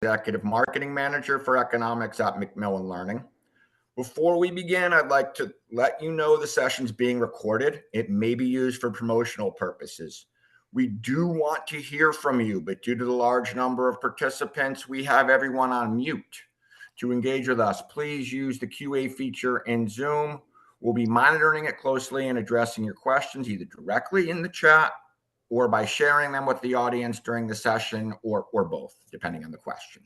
Executive Marketing Manager for Economics at Macmillan Learning. Before we begin, I'd like to let you know the session's being recorded. It may be used for promotional purposes. We do want to hear from you, but due to the large number of participants, we have everyone on mute. To engage with us, please use the QA feature in Zoom. We'll be monitoring it closely and addressing your questions either directly in the chat or by sharing them with the audience during the session, or both, depending on the question.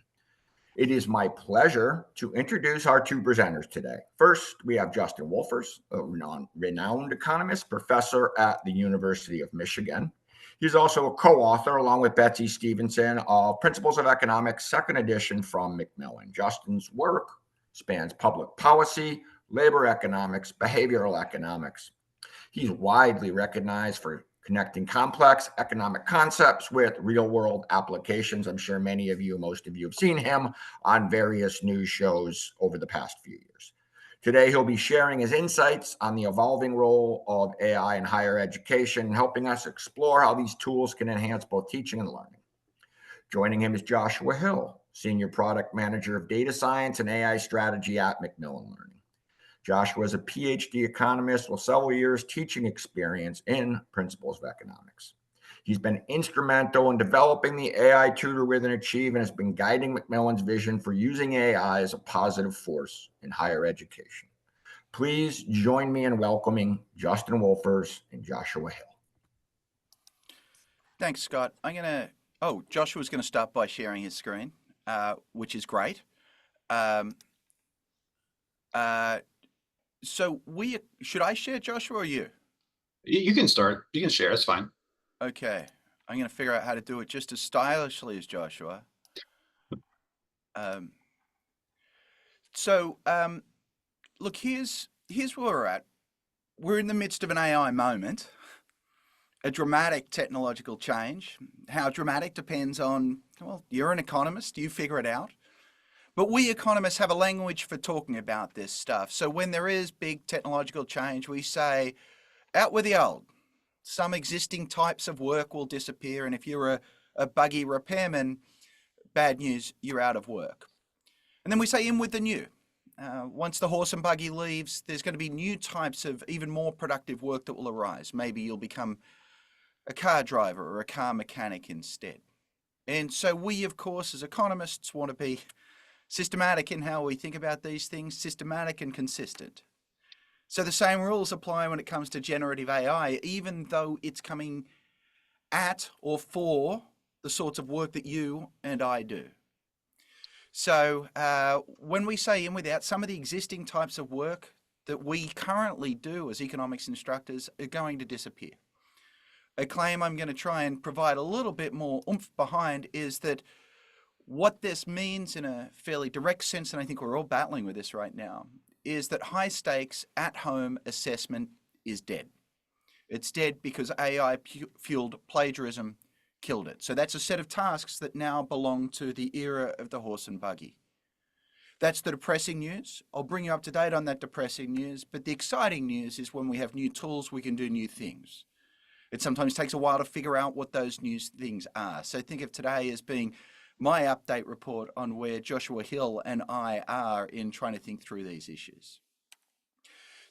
It is my pleasure to introduce our two presenters today. First, we have Justin Wolfers, a renowned economist, professor at the University of Michigan. He's also a co-author, along with Betsy Stevenson, of Principles of Economics, second edition from Macmillan. Justin's work spans public policy, labor economics, behavioral economics. He's widely recognized for connecting complex economic concepts with real-world applications. I'm sure many of you, most of you have seen him on various news shows over the past few years. Today, he'll be sharing his insights on the evolving role of AI in higher education, helping us explore how these tools can enhance both teaching and learning. Joining him is Joshua Hill, Senior Product Manager of Data Science and AI Strategy at Macmillan Learning. Joshua is a PhD economist with several years teaching experience in Principles of Economics. He's been instrumental in developing the AI Tutor with and Achieve and has been guiding Macmillan's vision for using AI as a positive force in higher education. Please join me in welcoming Justin Wolfers and Joshua Hill. Thanks, Scott. Joshua's going to start by sharing his screen, which is great. Should I share, Joshua, or you? You can start. You can share. It's fine. Okay. I'm going to figure out how to do it just as stylishly as Joshua. Look, here's where we're at. We're in the midst of an AI moment, a dramatic technological change. How dramatic depends on, well, you're an economist, you figure it out. But we economists have a language for talking about this stuff. So when there is big technological change, we say, out with the old. Some existing types of work will disappear. And if you're a buggy repairman, bad news, you're out of work. And then we say in with the new. Once the horse and buggy leaves, there's going to be new types of even more productive work that will arise. Maybe you'll become a car driver or a car mechanic instead. And so we, of course, as economists want to be systematic in how we think about these things, systematic and consistent. So the same rules apply when it comes to generative AI, even though it's coming at or for the sorts of work that you and I do. So when we say in without, some of the existing types of work that we currently do as economics instructors are going to disappear. A claim I'm going to try and provide a little bit more oomph behind is that what this means in a fairly direct sense, and I think we're all battling with this right now, is that high stakes at-home assessment is dead. It's dead because AI-fueled plagiarism killed it. So that's a set of tasks that now belong to the era of the horse and buggy. That's the depressing news. I'll bring you up to date on that depressing news, but the exciting news is when we have new tools, we can do new things. It sometimes takes a while to figure out what those new things are. So think of today as being my update report on where Joshua Hill and I are in trying to think through these issues.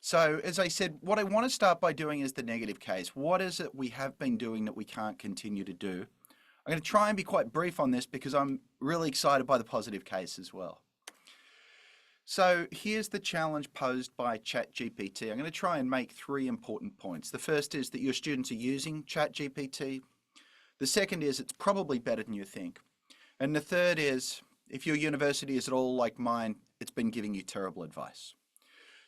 So as I said, what I want to start by doing is the negative case. What is it we have been doing that we can't continue to do? I'm going to try and be quite brief on this because I'm really excited by the positive case as well. So here's the challenge posed by ChatGPT. I'm going to try and make three important points. The first is that your students are using ChatGPT. The second is it's probably better than you think. And the third is, if your university is at all like mine, it's been giving you terrible advice.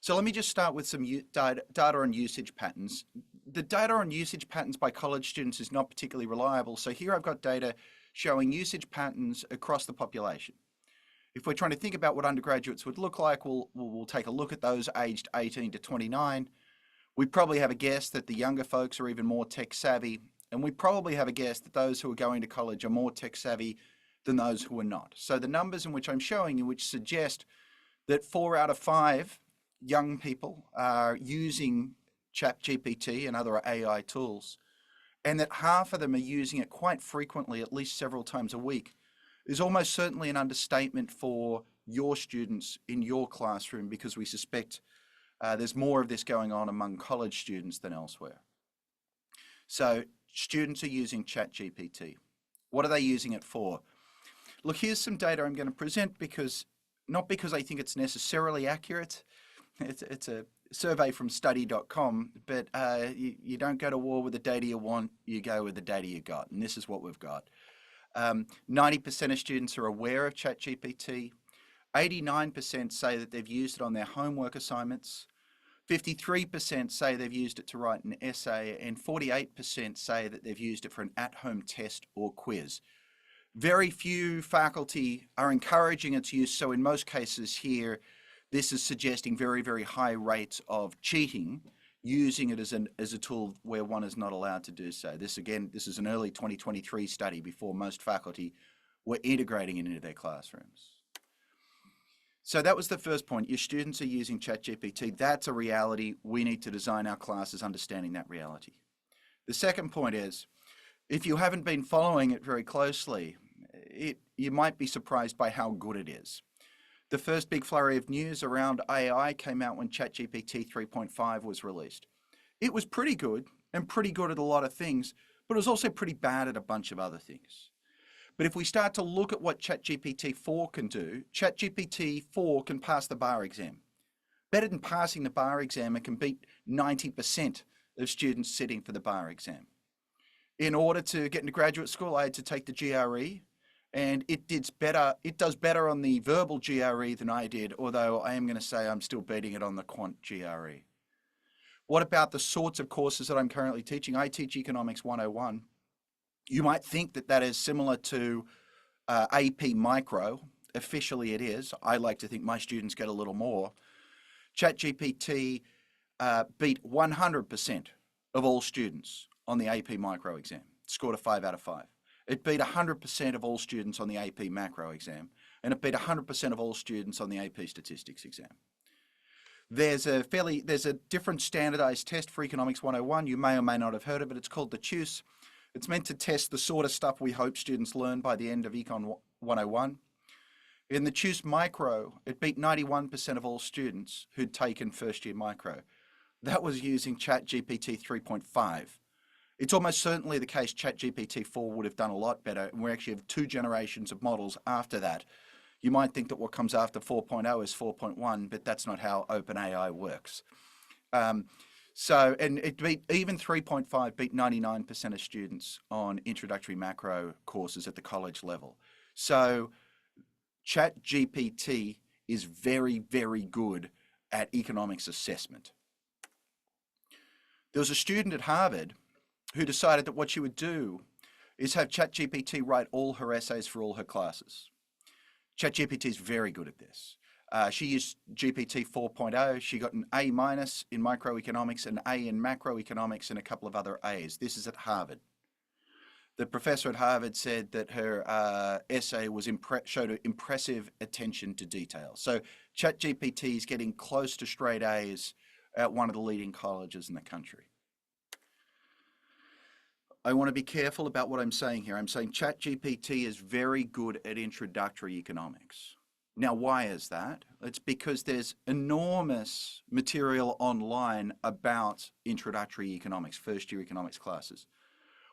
So let me just start with some data on usage patterns. The data on usage patterns by college students is not particularly reliable. So here I've got data showing usage patterns across the population. If we're trying to think about what undergraduates would look like, we'll take a look at those aged 18 to 29. We probably have a guess that the younger folks are even more tech savvy. And we probably have a guess that those who are going to college are more tech savvy than those who are not. So the numbers in which I'm showing you, which suggest that 4 out of 5 young people are using ChatGPT and other AI tools, and that half of them are using it quite frequently, at least several times a week, is almost certainly an understatement for your students in your classroom, because we suspect there's more of this going on among college students than elsewhere. So students are using ChatGPT. What are they using it for? Look, here's some data I'm going to present, not because I think it's necessarily accurate. It's a survey from study.com, but you don't go to war with the data you want, you go with the data you got. And this is what we've got. 90% of students are aware of ChatGPT. 89% say that they've used it on their homework assignments. 53% say they've used it to write an essay, and 48% say that they've used it for an at-home test or quiz. Very few faculty are encouraging its use, so in most cases here, this is suggesting very, very high rates of cheating, using it as a tool where one is not allowed to do so. This is an early 2023 study before most faculty were integrating it into their classrooms. So that was the first point. Your students are using ChatGPT. That's a reality. We need to design our classes understanding that reality. The second point is, if you haven't been following it very closely, you might be surprised by how good it is. The first big flurry of news around AI came out when ChatGPT 3.5 was released. It was pretty good and pretty good at a lot of things, but it was also pretty bad at a bunch of other things. But if we start to look at what ChatGPT 4 can do, ChatGPT 4 can pass the bar exam. Better than passing the bar exam, it can beat 90% of students sitting for the bar exam. In order to get into graduate school, I had to take the GRE, and it does better on the verbal GRE than I did, although I am going to say I'm still beating it on the quant GRE. What about the sorts of courses that I'm currently teaching? I teach Economics 101. You might think that that is similar to AP Micro. Officially it is. I like to think my students get a little more. ChatGPT beat 100% of all students on the AP Micro exam. Scored a 5 out of 5. It beat 100% of all students on the AP Macro exam, and it beat 100% of all students on the AP Statistics exam. There's a different standardized test for Economics 101. You may or may not have heard of it. It's called the TUCE. It's meant to test the sort of stuff we hope students learn by the end of Econ 101. In the TUCE Micro, it beat 91% of all students who'd taken first year Micro. That was using ChatGPT 3.5. It's almost certainly the case ChatGPT 4 would have done a lot better, and we actually have 2 generations of models after that. You might think that what comes after 4.0 is 4.1, but that's not how OpenAI works. And it beat, even 3.5 beat 99% of students on introductory macro courses at the college level. So ChatGPT is very, very good at economics assessment. There was a student at Harvard who decided that what she would do is have ChatGPT write all her essays for all her classes. ChatGPT is very good at this. She used GPT 4.0. She got an A- in microeconomics, an A in macroeconomics, and a couple of other A's. This is at Harvard. The professor at Harvard said that her essay showed impressive attention to detail. So ChatGPT is getting close to straight A's at one of the leading colleges in the country. I want to be careful about what I'm saying here. I'm saying ChatGPT is very good at introductory economics. Now, why is that? It's because there's enormous material online about introductory economics, first year economics classes.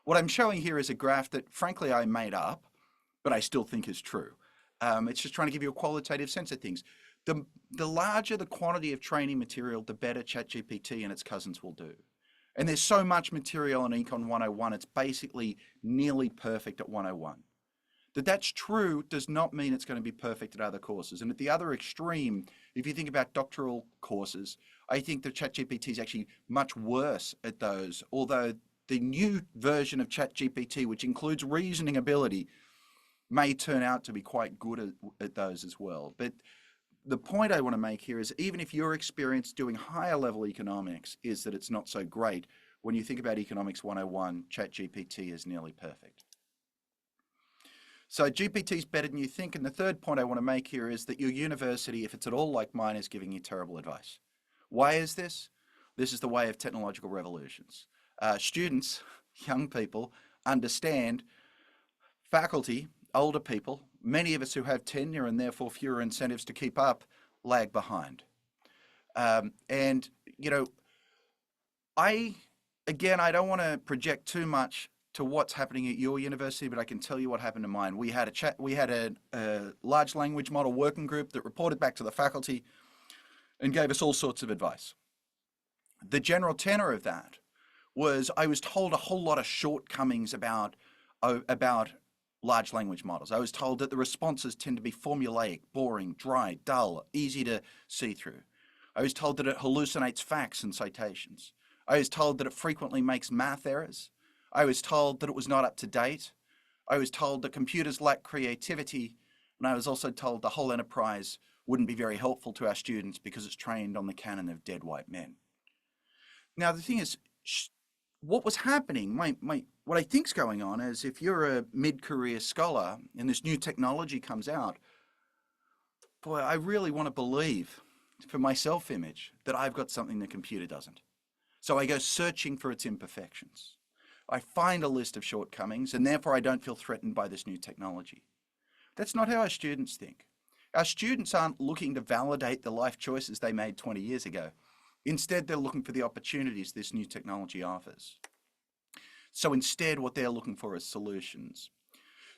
What I'm showing here is a graph that, frankly, I made up, but I still think is true. It's just trying to give you a qualitative sense of things. The larger the quantity of training material, the better ChatGPT and its cousins will do. And there's so much material on Econ 101, it's basically nearly perfect at 101. That's true does not mean it's going to be perfect at other courses. And at the other extreme, if you think about doctoral courses, I think that ChatGPT is actually much worse at those, although the new version of ChatGPT, which includes reasoning ability, may turn out to be quite good at those as well. But the point I want to make here is, even if your experience doing higher level economics is that it's not so great, when you think about Economics 101, ChatGPT is nearly perfect. So GPT is better than you think. And the third point I want to make here is that your university, if it's at all like mine, is giving you terrible advice. Why is this? This is the way of technological revolutions. Students, young people, understand faculty, older people, many of us who have tenure and therefore fewer incentives to keep up lag behind. And, you know, I don't want to project too much to what's happening at your university, but I can tell you what happened to mine. We had a large language model working group that reported back to the faculty and gave us all sorts of advice. The general tenor of that was I was told a whole lot of shortcomings about large language models. I was told that the responses tend to be formulaic, boring, dry, dull, easy to see through. I was told that it hallucinates facts and citations. I was told that it frequently makes math errors. I was told that it was not up to date. I was told that computers lack creativity. And I was also told the whole enterprise wouldn't be very helpful to our students because it's trained on the canon of dead white men. Now, the thing is, what was happening, what I think's going on is if you're a mid-career scholar and this new technology comes out, boy, I really want to believe for my self-image that I've got something the computer doesn't. So I go searching for its imperfections. I find a list of shortcomings, and therefore I don't feel threatened by this new technology. That's not how our students think. Our students aren't looking to validate the life choices they made 20 years ago. Instead, they're looking for the opportunities this new technology offers. So instead, what they're looking for is solutions.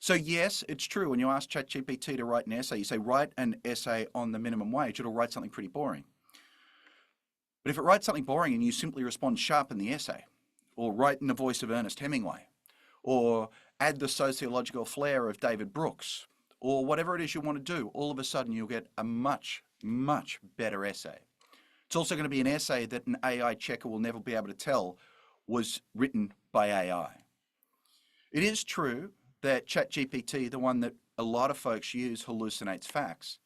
So yes, it's true. When you ask ChatGPT to write an essay, you say, write an essay on the minimum wage, it'll write something pretty boring. But if it writes something boring and you simply respond sharp in the essay, or write in the voice of Ernest Hemingway, or add the sociological flair of David Brooks, or whatever it is you want to do, all of a sudden you'll get a much, much better essay. It's also going to be an essay that an AI checker will never be able to tell was written by AI. It is true that ChatGPT, the one that a lot of folks use, hallucinates facts.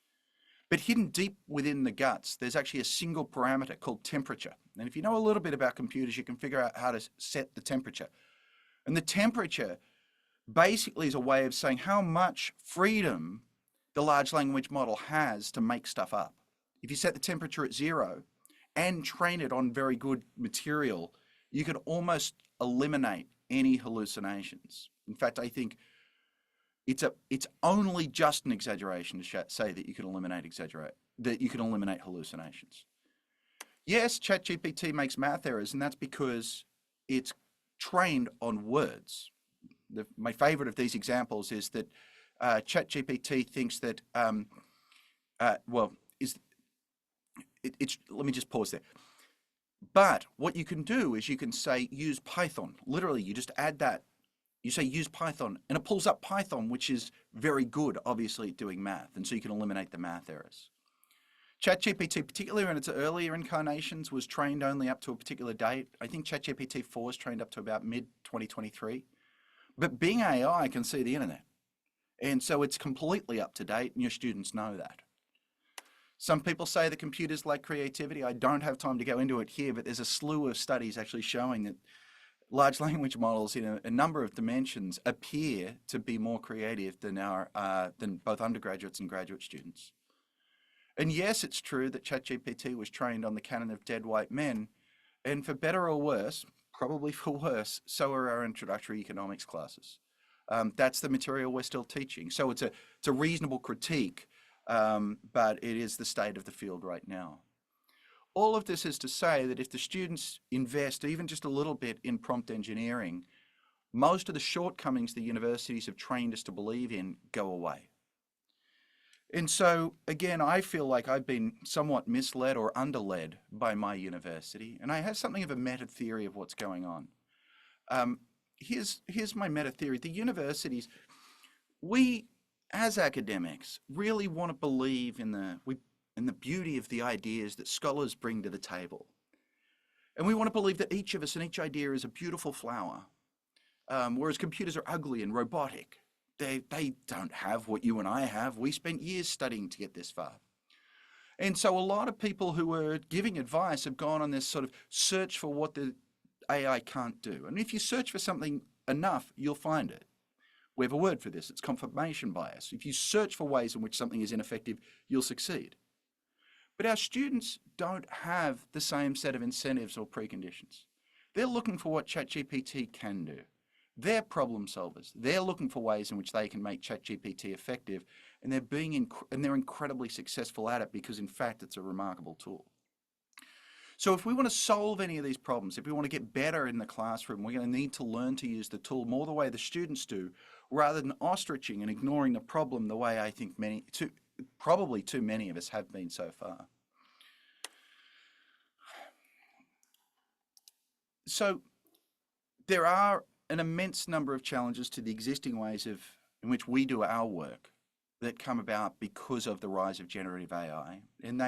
But hidden deep within the guts, there's actually a single parameter called temperature. And if you know a little bit about computers, you can figure out how to set the temperature. And the temperature basically is a way of saying how much freedom the large language model has to make stuff up. If you set the temperature at 0 and train it on very good material, you can almost eliminate any hallucinations. In fact, I think it's only just an exaggeration to say that you can eliminate hallucinations. Yes, ChatGPT makes math errors, and that's because it's trained on words. My favorite of these examples is that ChatGPT thinks that, let me just pause there. But what you can do is you can say, use Python. Literally, you just add that. You say, use Python, and it pulls up Python, which is very good, obviously, at doing math. And so you can eliminate the math errors. ChatGPT, particularly in its earlier incarnations, was trained only up to a particular date. I think ChatGPT 4 is trained up to about mid-2023. But Bing AI can see the internet. And so it's completely up to date, and your students know that. Some people say the computers lack creativity. I don't have time to go into it here, but there's a slew of studies actually showing that large language models in a number of dimensions appear to be more creative than both undergraduates and graduate students. And yes, it's true that ChatGPT was trained on the canon of dead white men, and for better or worse, probably for worse, so are our introductory economics classes. That's the material we're still teaching. So it's a reasonable critique, but it is the state of the field right now. All of this is to say that if the students invest even just a little bit in prompt engineering, most of the shortcomings the universities have trained us to believe in go away. And so, again, I feel like I've been somewhat misled or underled by my university, and I have something of a meta theory of what's going on. Here's my meta theory. The universities, we as academics really want to believe in the beauty of the ideas that scholars bring to the table. And we want to believe that each of us and each idea is a beautiful flower, whereas computers are ugly and robotic. They don't have what you and I have. We spent years studying to get this far. And so a lot of people who are giving advice have gone on this sort of search for what the AI can't do. And if you search for something enough, you'll find it. We have a word for this. It's confirmation bias. If you search for ways in which something is ineffective, you'll succeed. But our students don't have the same set of incentives or preconditions. They're looking for what ChatGPT can do. They're problem solvers. They're looking for ways in which they can make ChatGPT effective, and they're incredibly successful at it because, in fact, it's a remarkable tool. So if we want to solve any of these problems, if we want to get better in the classroom, we're going to need to learn to use the tool more the way the students do, rather than ostriching and ignoring the problem the way I think probably too many of us have been so far. So there are an immense number of challenges to the existing ways in which we do our work that come about because of the rise of generative AI, and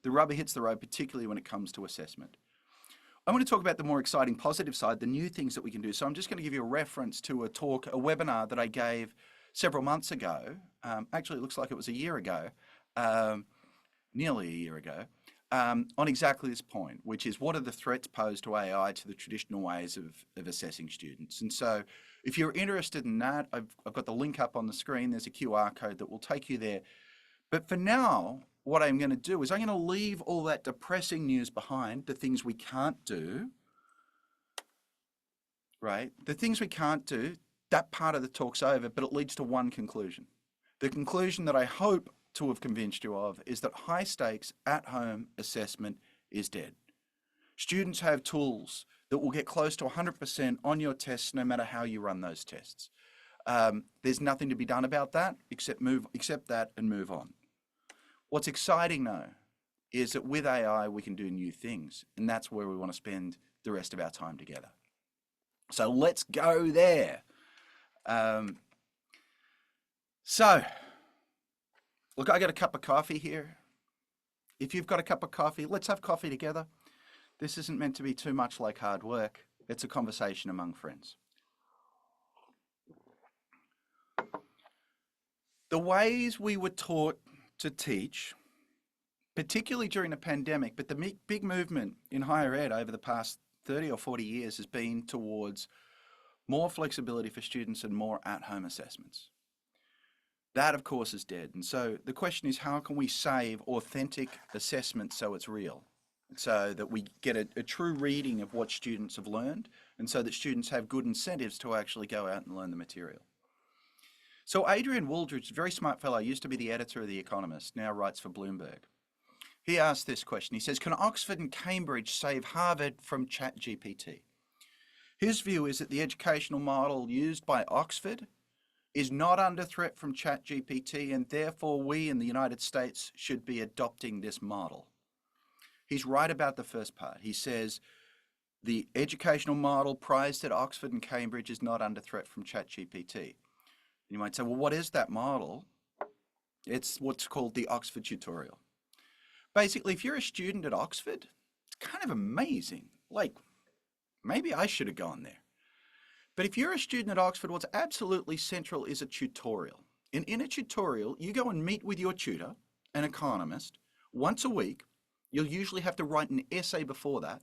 the rubber hits the road, particularly when it comes to assessment. I'm going to talk about the more exciting positive side, the new things that we can do. So I'm just going to give you a reference to a webinar that I gave several months ago. Actually, it looks like it was a year ago, nearly a year ago, on exactly this point, which is what are the threats posed to AI to the traditional ways of assessing students. And so if you're interested in that, I've got the link up on the screen. There's a QR code that will take you there. But for now, what I'm going to do is I'm going to leave all that depressing news behind, the things we can't do, right? The things we can't do, that part of the talk's over, but it leads to one conclusion. The conclusion that I hope to have convinced you of is that high stakes at-home assessment is dead. Students have tools that will get close to 100% on your tests no matter how you run those tests. There's nothing to be done about that except that and move on. What's exciting though is that with AI we can do new things, and that's where we want to spend the rest of our time together. So let's go there. So look, I got a cup of coffee here. If you've got a cup of coffee, let's have coffee together. This isn't meant to be too much like hard work. It's a conversation among friends. The ways we were taught to teach, particularly during the pandemic, but the big movement in higher ed over the past 30 or 40 years has been towards more flexibility for students and more at-home assessments. That, of course, is dead. And so the question is, how can we save authentic assessment so it's real? So that we get a true reading of what students have learned, and so that students have good incentives to actually go out and learn the material. So Adrian Wooldridge, a very smart fellow, used to be the editor of The Economist, now writes for Bloomberg. He asked this question. He says, can Oxford and Cambridge save Harvard from ChatGPT? His view is that the educational model used by Oxford is not under threat from ChatGPT, and therefore we in the United States should be adopting this model. He's right about the first part. He says the educational model prized at Oxford and Cambridge is not under threat from ChatGPT. You might say, well, what is that model? It's what's called the Oxford tutorial. Basically, if you're a student at Oxford, it's kind of amazing. Like, maybe I should have gone there. But if you're a student at Oxford, what's absolutely central is a tutorial. And in a tutorial, you go and meet with your tutor, an economist, once a week. You'll usually have to write an essay before that.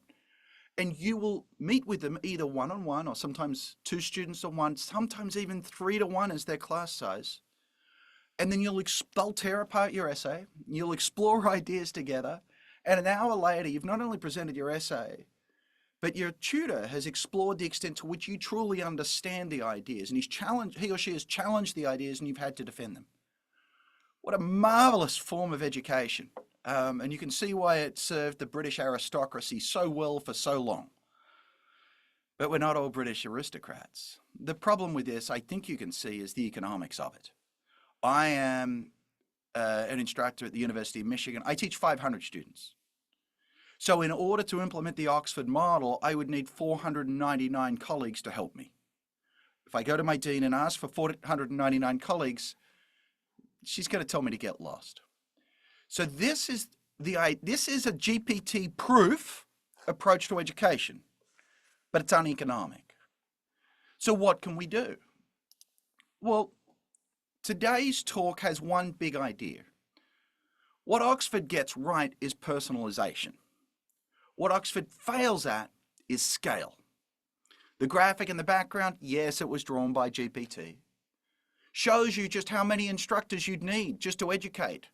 And you will meet with them either one-on-one or sometimes two students to one, sometimes even 3 to 1 as their class size. And then they'll tear apart your essay, you'll explore ideas together, and an hour later you've not only presented your essay, but your tutor has explored the extent to which you truly understand the ideas, and he or she has challenged the ideas and you've had to defend them. What a marvelous form of education. And you can see why it served the British aristocracy so well for so long. But we're not all British aristocrats. The problem with this, I think you can see, is the economics of it. I am an instructor at the University of Michigan. I teach 500 students. So in order to implement the Oxford model, I would need 499 colleagues to help me. If I go to my dean and ask for 499 colleagues, she's going to tell me to get lost. So this is a GPT-proof approach to education, but it's uneconomic. So what can we do? Well, today's talk has one big idea. What Oxford gets right is personalization. What Oxford fails at is scale. The graphic in the background, yes, it was drawn by GPT, shows you just how many instructors you'd need just to educate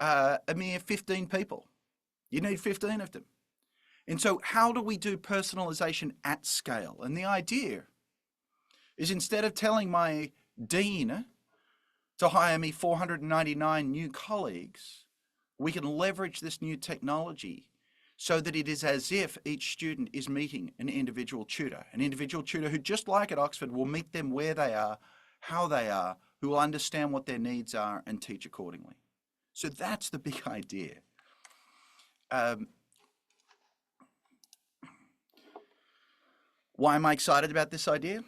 a mere 15 people. You need 15 of them. And so how do we do personalization at scale? And the idea is instead of telling my dean to hire me 499 new colleagues, we can leverage this new technology so that it is as if each student is meeting an individual tutor who, just like at Oxford, will meet them where they are, how they are, who will understand what their needs are and teach accordingly. So that's the big idea. Why am I excited about this idea?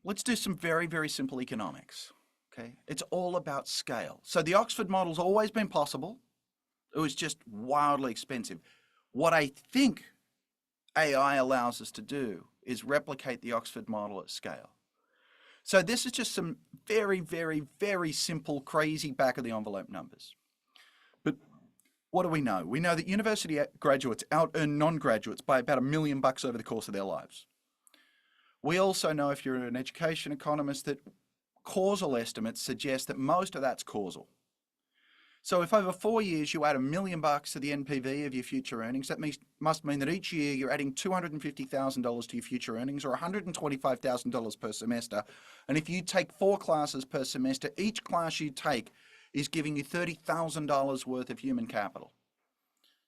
Let's do some very, very simple economics. Okay, it's all about scale. So the Oxford model's always been possible. It was just wildly expensive. What I think AI allows us to do is replicate the Oxford model at scale. So this is just some very, very, very simple, crazy back of the envelope numbers. But what do we know? We know that university graduates out-earn non-graduates by about $1 million over the course of their lives. We also know, if you're an education economist, that causal estimates suggest that most of that's causal. So if over 4 years you add $1 million to the NPV of your future earnings, that must mean that each year you're adding $250,000 to your future earnings, or $125,000 per semester. And if you take 4 classes per semester, each class you take is giving you $30,000 worth of human capital.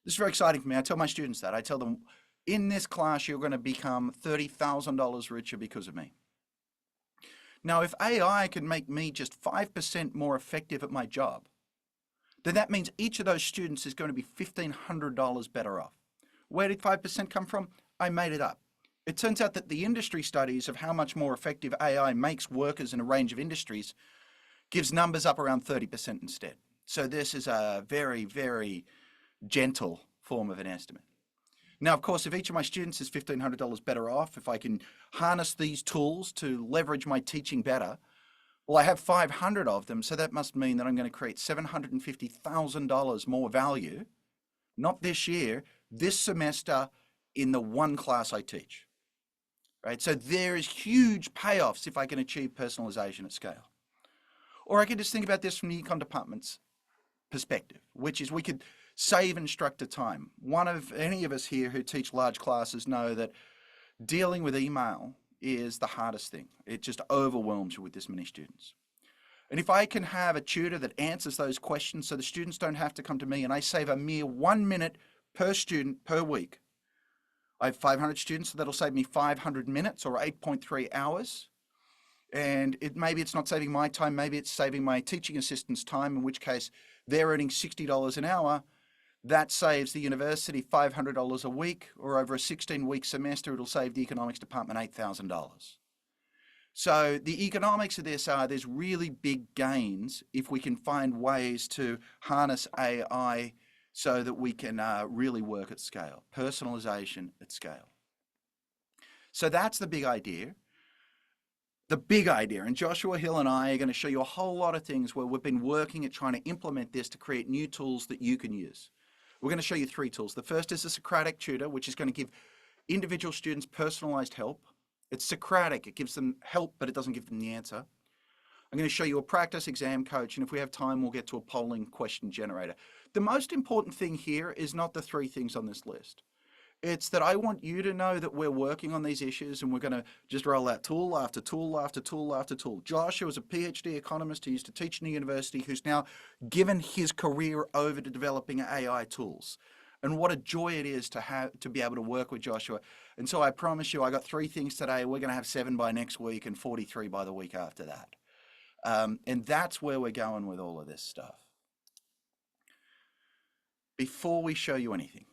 This is very exciting for me. I tell my students that. I tell them, in this class, you're going to become $30,000 richer because of me. Now, if AI can make me just 5% more effective at my job, then that means each of those students is going to be $1,500 better off. Where did 5% come from? I made it up. It turns out that the industry studies of how much more effective AI makes workers in a range of industries gives numbers up around 30% instead. So this is a very, very gentle form of an estimate. Now, of course, if each of my students is $1,500 better off, if I can harness these tools to leverage my teaching better, well, I have 500 of them, so that must mean that I'm going to create $750,000 more value, not this year, this semester, in the one class I teach. Right? So there is huge payoffs if I can achieve personalization at scale. Or I can just think about this from the econ department's perspective, which is we could save instructor time. Any of us here who teach large classes know that dealing with email is the hardest thing. It just overwhelms you with this many students. And if I can have a tutor that answers those questions so the students don't have to come to me, and I save a mere 1 minute per student per week, I have 500 students, so that'll save me 500 minutes or 8.3 hours. And maybe it's not saving my time, maybe it's saving my teaching assistant's time, in which case they're earning $60 an hour. That saves the university $500 a week, or over a 16-week semester, it'll save the economics department $8,000. So the economics of this are there's really big gains if we can find ways to harness AI so that we can really work at scale, personalization at scale. So that's the big idea. The big idea, and Joshua Hill and I are going to show you a whole lot of things where we've been working at trying to implement this to create new tools that you can use. We're going to show you 3 tools. The first is a Socratic tutor, which is going to give individual students personalized help. It's Socratic. It gives them help, but it doesn't give them the answer. I'm going to show you a practice exam coach, and if we have time, we'll get to a polling question generator. The most important thing here is not the 3 things on this list. It's that I want you to know that we're working on these issues, and we're going to just roll out tool after tool after tool after tool. Josh, who was a PhD economist who used to teach in the university, who's now given his career over to developing AI tools. And what a joy it is to be able to work with Joshua. And so I promise you, I got 3 things today. We're going to have 7 by next week and 43 by the week after that. And that's where we're going with all of this stuff. Before we show you anything,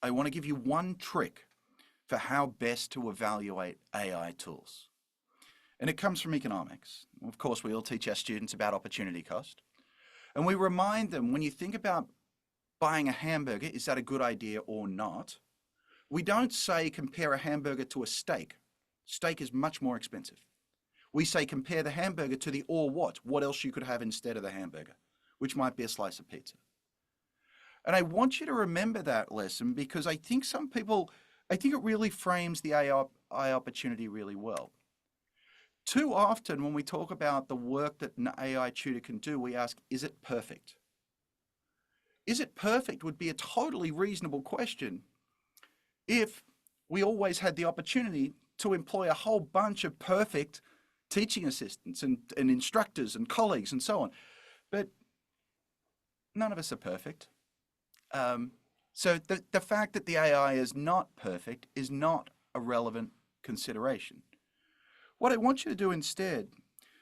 I want to give you one trick for how best to evaluate AI tools. And it comes from economics. Of course, we all teach our students about opportunity cost. And we remind them, when you think about buying a hamburger, is that a good idea or not? We don't say compare a hamburger to a steak. Steak is much more expensive. We say compare the hamburger to the or what else you could have instead of the hamburger, which might be a slice of pizza. And I want you to remember that lesson, because I think it really frames the AI opportunity really well. Too often when we talk about the work that an AI tutor can do, we ask, is it perfect? Is it perfect would be a totally reasonable question if we always had the opportunity to employ a whole bunch of perfect teaching assistants and instructors and colleagues and so on. But none of us are perfect. So the fact that the AI is not perfect is not a relevant consideration. What I want you to do instead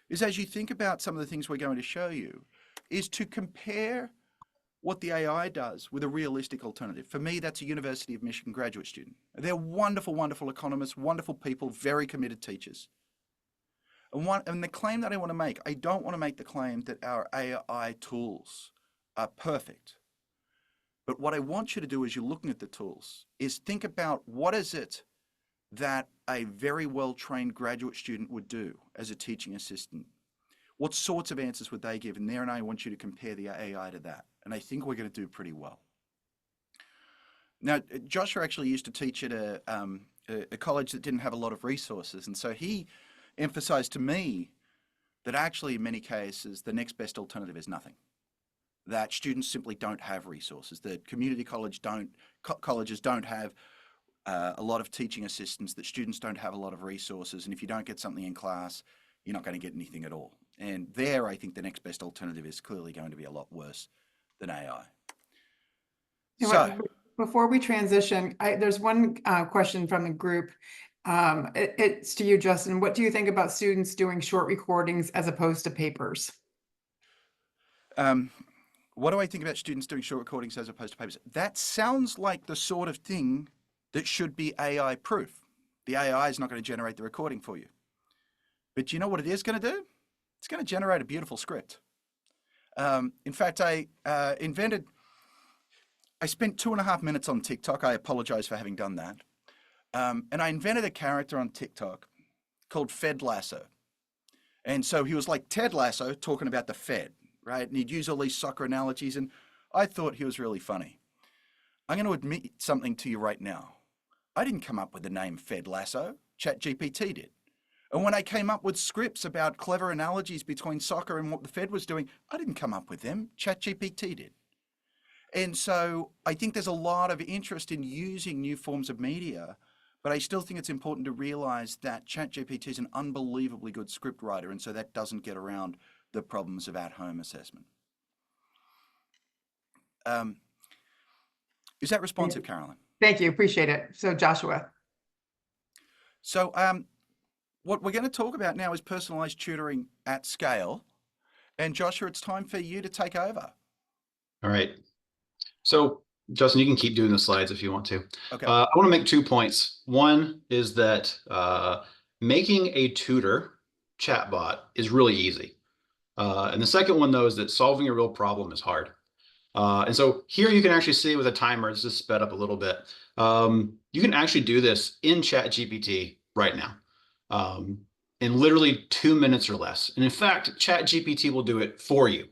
is, as you think about some of the things we're going to show you, is to compare what the AI does with a realistic alternative. For me, that's a University of Michigan graduate student. They're wonderful, wonderful economists, wonderful people, very committed teachers. And the claim that I want to make, I don't want to make the claim that our AI tools are perfect. But what I want you to do as you're looking at the tools is think about what is it that a very well-trained graduate student would do as a teaching assistant. What sorts of answers would they give? And there and I want you to compare the AI to that. And I think we're going to do pretty well. Now, Joshua actually used to teach at a college that didn't have a lot of resources. And so he emphasized to me that actually, in many cases, the next best alternative is nothing. That students simply don't have resources, that community colleges don't have a lot of teaching assistants, that students don't have a lot of resources, and if you don't get something in class, you're not going to get anything at all. And there, I think the next best alternative is clearly going to be a lot worse than AI. So, before we transition, there's one question from the group. It's to you, Justin. What do you think about students doing short recordings as opposed to papers? What do I think about students doing short recordings as opposed to papers? That sounds like the sort of thing that should be AI proof. The AI is not going to generate the recording for you. But you know what it is going to do? It's going to generate a beautiful script. In fact, I spent 2.5 minutes on TikTok. I apologize for having done that. And I invented a character on TikTok called Fed Lasso. And so he was like Ted Lasso talking about the Fed, right? And he'd use all these soccer analogies, and I thought he was really funny. I'm going to admit something to you right now. I didn't come up with the name Fed Lasso. ChatGPT did. And when I came up with scripts about clever analogies between soccer and what the Fed was doing, I didn't come up with them. ChatGPT did. And so I think there's a lot of interest in using new forms of media, but I still think it's important to realize that ChatGPT is an unbelievably good script writer, and so that doesn't get around the problems of at-home assessment. Is that responsive, Carolyn? Thank you. Appreciate it. So Joshua. So what we're going to talk about now is personalized tutoring at scale. And Joshua, it's time for you to take over. All right. So Justin, you can keep doing the slides if you want to. Okay. I want to make 2 points. One is that making a tutor chatbot is really easy. And the second one, though, is that solving a real problem is hard. And so here you can actually see with a timer, this is sped up a little bit. You can actually do this in ChatGPT right now in literally 2 minutes or less. And in fact, ChatGPT will do it for you,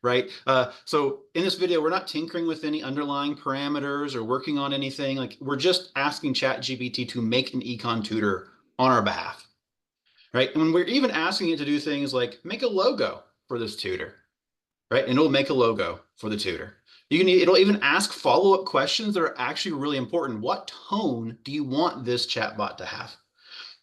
right? So in this video, we're not tinkering with any underlying parameters or working on anything. Like, we're just asking ChatGPT to make an econ tutor on our behalf, right? And when we're even asking it to do things like make a logo for this tutor, right? And it'll make a logo for the tutor. It'll even ask follow-up questions that are actually really important. What tone do you want this chatbot to have,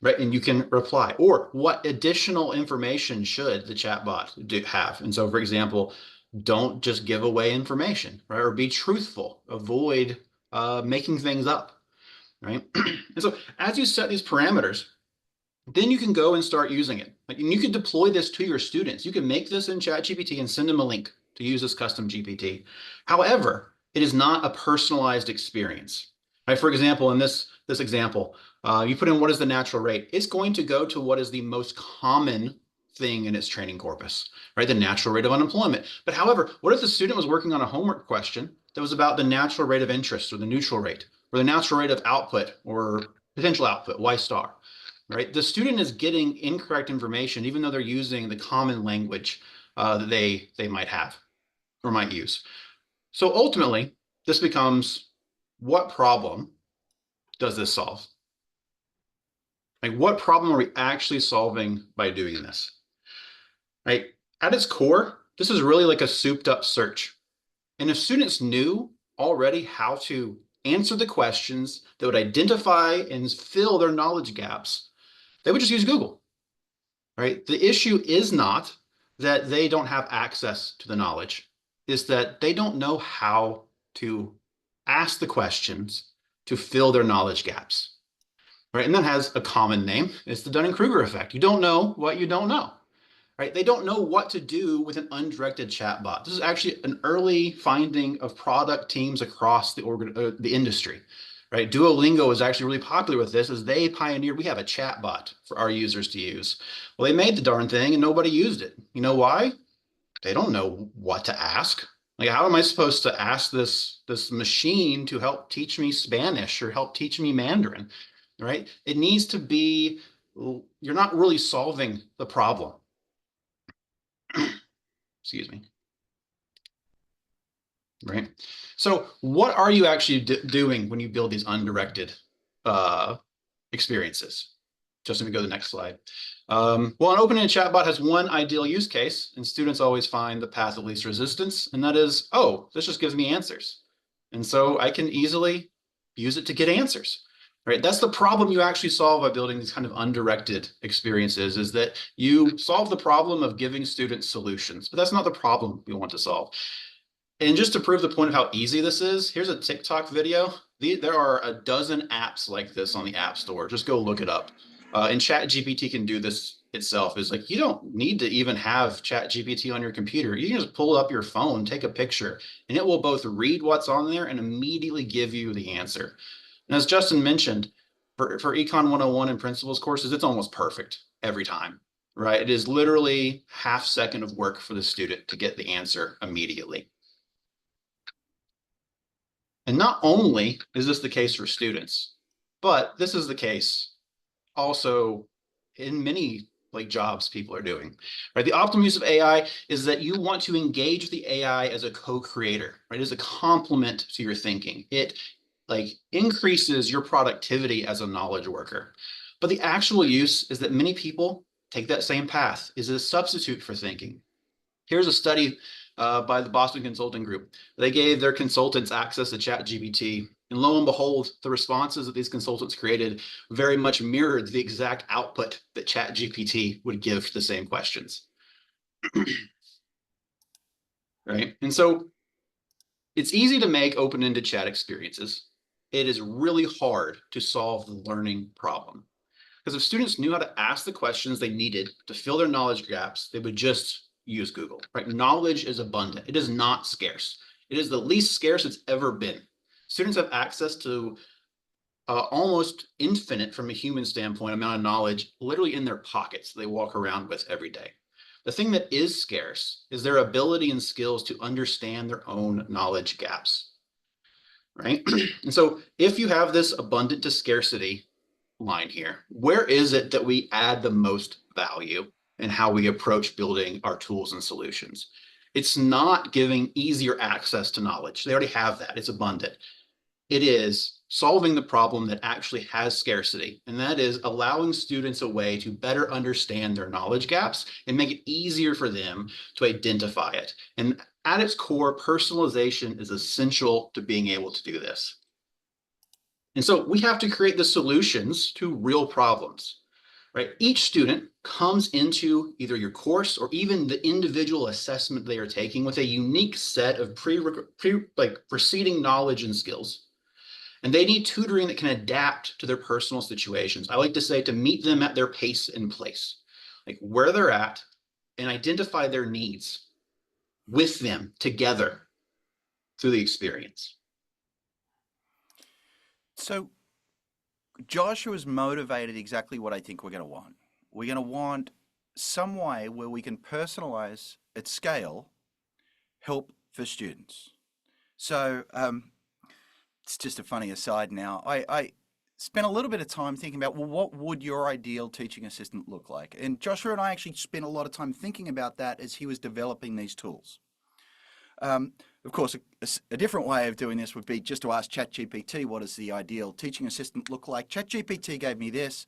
right? And you can reply. Or what additional information should the chatbot have? And so, for example, don't just give away information, right? Or be truthful. Avoid making things up, right? And so as you set these parameters, then you can go and start using it. And you can deploy this to your students. You can make this in ChatGPT and send them a link to use this custom GPT. However, it is not a personalized experience. Right? For example, in this example, you put in what is the natural rate. It's going to go to what is the most common thing in its training corpus, right? The natural rate of unemployment. But however, what if the student was working on a homework question that was about the natural rate of interest or the neutral rate or the natural rate of output or potential output, Y star? Right? The student is getting incorrect information, even though they're using the common language that they might have or might use. So ultimately, this becomes, what problem does this solve? Like, what problem are we actually solving by doing this? Right? At its core, this is really like a souped up search. And if students knew already how to answer the questions that would identify and fill their knowledge gaps, they would just use Google, right? The issue is not that they don't have access to the knowledge, is that they don't know how to ask the questions to fill their knowledge gaps, right? And that has a common name. It's the Dunning-Kruger effect. You don't know what you don't know, right? They don't know what to do with an undirected chatbot. This is actually an early finding of product teams across the industry, right? Duolingo is actually really popular with this as they pioneered, we have a chatbot for our users to use. Well, they made the darn thing and nobody used it. You know why? They don't know what to ask. Like, how am I supposed to ask this machine to help teach me Spanish or help teach me Mandarin, right? It needs to be, you're not really solving the problem. Excuse me. Right. So what are you actually doing when you build these undirected experiences? Just let me go to the next slide. Well, an open-ended chatbot has one ideal use case, and students always find the path of least resistance, and that is, oh, this just gives me answers. And so I can easily use it to get answers, right? That's the problem you actually solve by building these kind of undirected experiences, is that you solve the problem of giving students solutions, but that's not the problem we want to solve. And just to prove the point of how easy this is, here's a TikTok video. There are a dozen apps like this on the App Store. Just go look it up. And ChatGPT can do this itself. Is like, you don't need to even have ChatGPT on your computer. You can just pull up your phone, take a picture, and it will both read what's on there and immediately give you the answer. And as Justin mentioned, for Econ 101 and principles courses, it's almost perfect every time, right? It is literally half second of work for the student to get the answer immediately. And not only is this the case for students, but this is the case also in many jobs people are doing, right? The optimal use of AI is that you want to engage the AI as a co-creator, right? As a complement to your thinking. It increases your productivity as a knowledge worker. But the actual use is that many people take that same path, is a substitute for thinking. Here's a study by the Boston Consulting Group. They gave their consultants access to ChatGPT, and lo and behold, the responses that these consultants created very much mirrored the exact output that ChatGPT would give to the same questions. Right? And so it's easy to make open-ended chat experiences. It is really hard to solve the learning problem. Because if students knew how to ask the questions they needed to fill their knowledge gaps, they would just use Google, right? Knowledge is abundant. It is not scarce. It is the least scarce it's ever been. Students have access to almost infinite, from a human standpoint, amount of knowledge literally in their pockets they walk around with every day. The thing that is scarce is their ability and skills to understand their own knowledge gaps, right? And so if you have this abundant to scarcity line here, where is it that we add the most value in how we approach building our tools and solutions? It's not giving easier access to knowledge. They already have that. It's abundant. It is solving the problem that actually has scarcity, and that is allowing students a way to better understand their knowledge gaps and make it easier for them to identify it. And at its core, personalization is essential to being able to do this. And so we have to create the solutions to real problems, right? Each student comes into either your course or even the individual assessment they are taking with a unique set of preceding knowledge and skills. And they need tutoring that can adapt to their personal situations. I like to say to meet them at their pace and place, like where they're at, and identify their needs with them together through the experience. So Joshua's motivated exactly what I think we're going to want. We're going to want some way where we can personalize at scale help for students. So it's just a funny aside now. I spent a little bit of time thinking about, well, what would your ideal teaching assistant look like? And Joshua and I actually spent a lot of time thinking about that as he was developing these tools. Of course, a different way of doing this would be just to ask ChatGPT, what does the ideal teaching assistant look like? ChatGPT gave me this.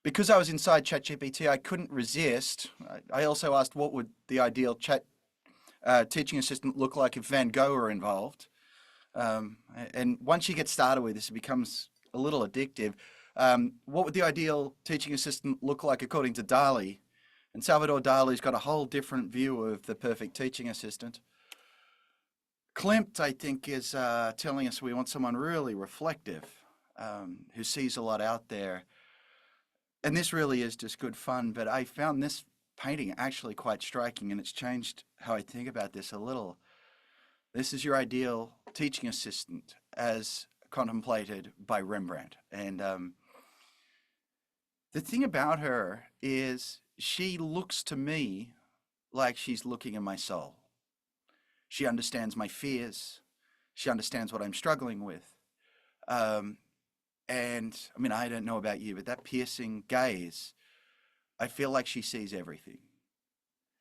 Because I was inside ChatGPT, I couldn't resist. I also asked what would the ideal teaching assistant look like if Van Gogh were involved. And once you get started with this, it becomes a little addictive. What would the ideal teaching assistant look like according to Dali? And Salvador Dali's got a whole different view of the perfect teaching assistant. Klimt, I think, is telling us we want someone really reflective, who sees a lot out there. And this really is just good fun, but I found this painting actually quite striking, and it's changed how I think about this a little. This is your ideal teaching assistant as contemplated by Rembrandt. And the thing about her is she looks to me like she's looking in my soul. She understands my fears. She understands what I'm struggling with. And I mean, I don't know about you, but that piercing gaze, I feel like she sees everything.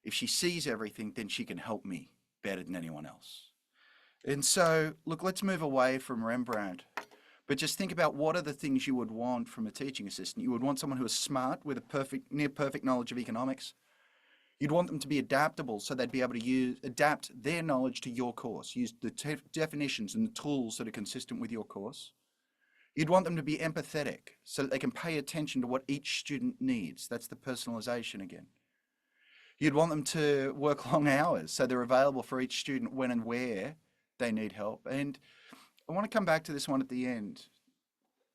If she sees everything, then she can help me better than anyone else. And so, look, let's move away from Rembrandt, but just think about what are the things you would want from a teaching assistant. You would want someone who is smart with a near perfect knowledge of economics. You'd want them to be adaptable, so they'd be able to adapt their knowledge to your course, use the definitions and the tools that are consistent with your course. You'd want them to be empathetic, so that they can pay attention to what each student needs. That's the personalization again. You'd want them to work long hours, so they're available for each student when and where they need help. And I want to come back to this one at the end.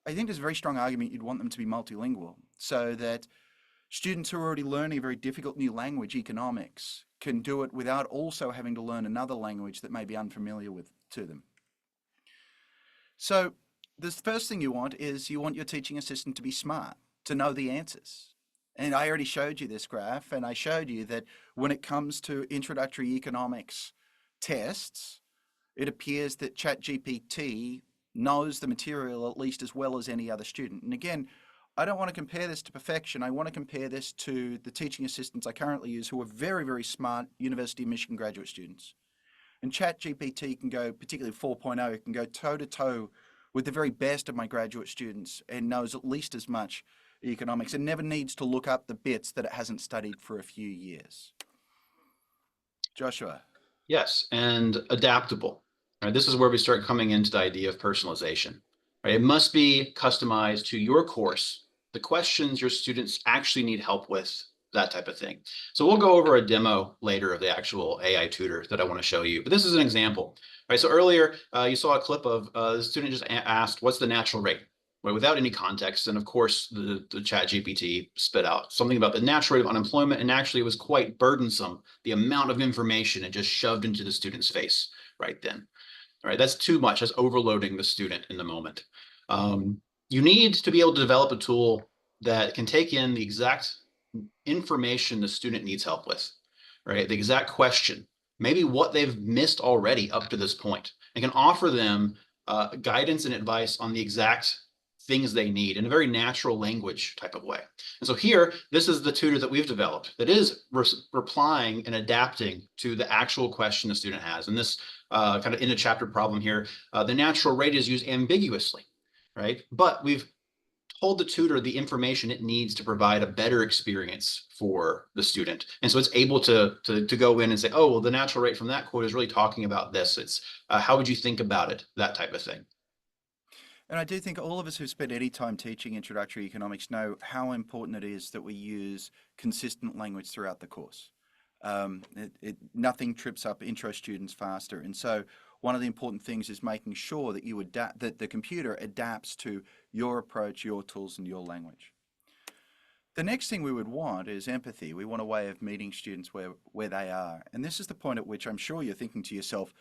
I think there's a very strong argument you'd want them to be multilingual, so that students who are already learning a very difficult new language, economics, can do it without also having to learn another language that may be unfamiliar to them. So the first thing you want is you want your teaching assistant to be smart, to know the answers. And I already showed you this graph, and I showed you that when it comes to introductory economics tests, it appears that ChatGPT knows the material at least as well as any other student. And again, I don't want to compare this to perfection. I want to compare this to the teaching assistants I currently use, who are very, very smart University of Michigan graduate students. And ChatGPT can go, particularly 4.0, can go toe-to-toe with the very best of my graduate students and knows at least as much economics and never needs to look up the bits that it hasn't studied for a few years. Joshua. Yes, and adaptable. Right, this is where we start coming into the idea of personalization. Right, it must be customized to your course, the questions your students actually need help with, that type of thing. So we'll go over a demo later of the actual AI tutor that I want to show you. But this is an example. Right, so earlier you saw a clip of the student just asked, "What's the natural rate?" Right, without any context, and of course the chat GPT spit out something about the natural rate of unemployment, and actually it was quite burdensome, the amount of information it just shoved into the student's face right then. All right, that's too much. That's overloading the student in the moment. You need to be able to develop a tool that can take in the exact information the student needs help with, right? The exact question, maybe what they've missed already up to this point, and can offer them guidance and advice on the exact things they need in a very natural language type of way. And so here, this is the tutor that we've developed that is replying and adapting to the actual question the student has. And this kind of in a chapter problem here, the natural rate is used ambiguously, right? But we've told the tutor the information it needs to provide a better experience for the student. And so it's able to go in and say, oh, well, the natural rate from that quote is really talking about this. It's how would you think about it? That type of thing. And I do think all of us who've spent any time teaching introductory economics know how important it is that we use consistent language throughout the course. Nothing trips up intro students faster. And so one of the important things is making sure that you adapt, that the computer adapts to your approach, your tools, and your language. The next thing we would want is empathy. We want a way of meeting students where they are. And this is the point at which I'm sure you're thinking to yourself,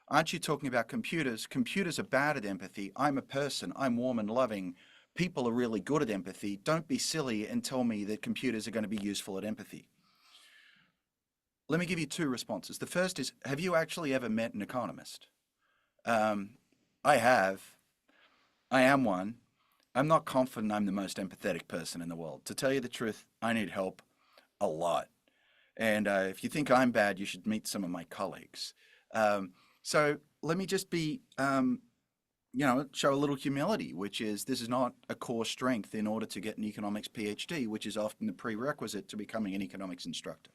aren't you talking about computers? Computers are bad at empathy. I'm a person. I'm warm and loving. People are really good at empathy. Don't be silly and tell me that computers are going to be useful at empathy. Let me give you two responses. The first is, have you actually ever met an economist? I have. I am one. I'm not confident I'm the most empathetic person in the world. To tell you the truth, I need help a lot. And if you think I'm bad, you should meet some of my colleagues. So let me just be, show a little humility, which is this is not a core strength in order to get an economics PhD, which is often the prerequisite to becoming an economics instructor.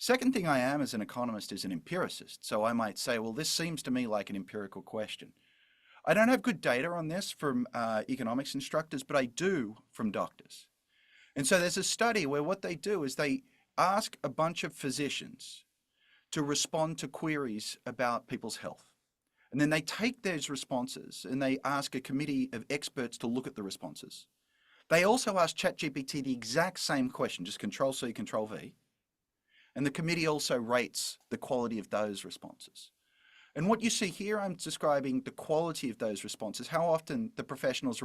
Second thing I am as an economist is an empiricist. So I might say, well, this seems to me like an empirical question. I don't have good data on this from economics instructors, but I do from doctors. And so there's a study where what they do is they ask a bunch of physicians to respond to queries about people's health. And then they take those responses and they ask a committee of experts to look at the responses. They also ask ChatGPT the exact same question, just Control C, Control V. And the committee also rates the quality of those responses. And what you see here, I'm describing the quality of those responses, how often the professionals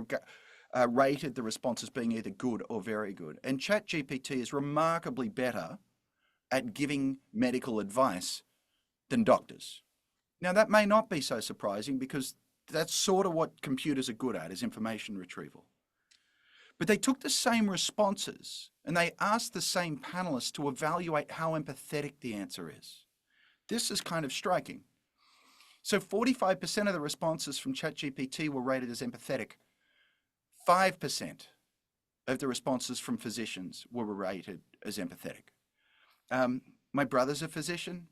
rated the responses being either good or very good. And ChatGPT is remarkably better at giving medical advice than doctors. Now, that may not be so surprising because that's sort of what computers are good at, is information retrieval. But they took the same responses and they asked the same panelists to evaluate how empathetic the answer is. This is kind of striking. So 45% of the responses from ChatGPT were rated as empathetic. 5% of the responses from physicians were rated as empathetic. My brother's a physician.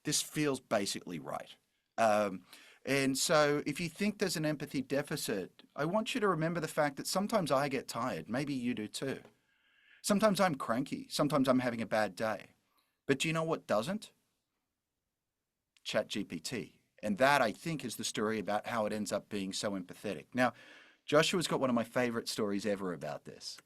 This feels basically right. And so if you think there's an empathy deficit, I want you to remember the fact that sometimes I get tired. Maybe you do too. Sometimes I'm cranky. Sometimes I'm having a bad day. But do you know what doesn't? ChatGPT. And that, I think, is the story about how it ends up being so empathetic. Now, Joshua's got one of my favorite stories ever about this.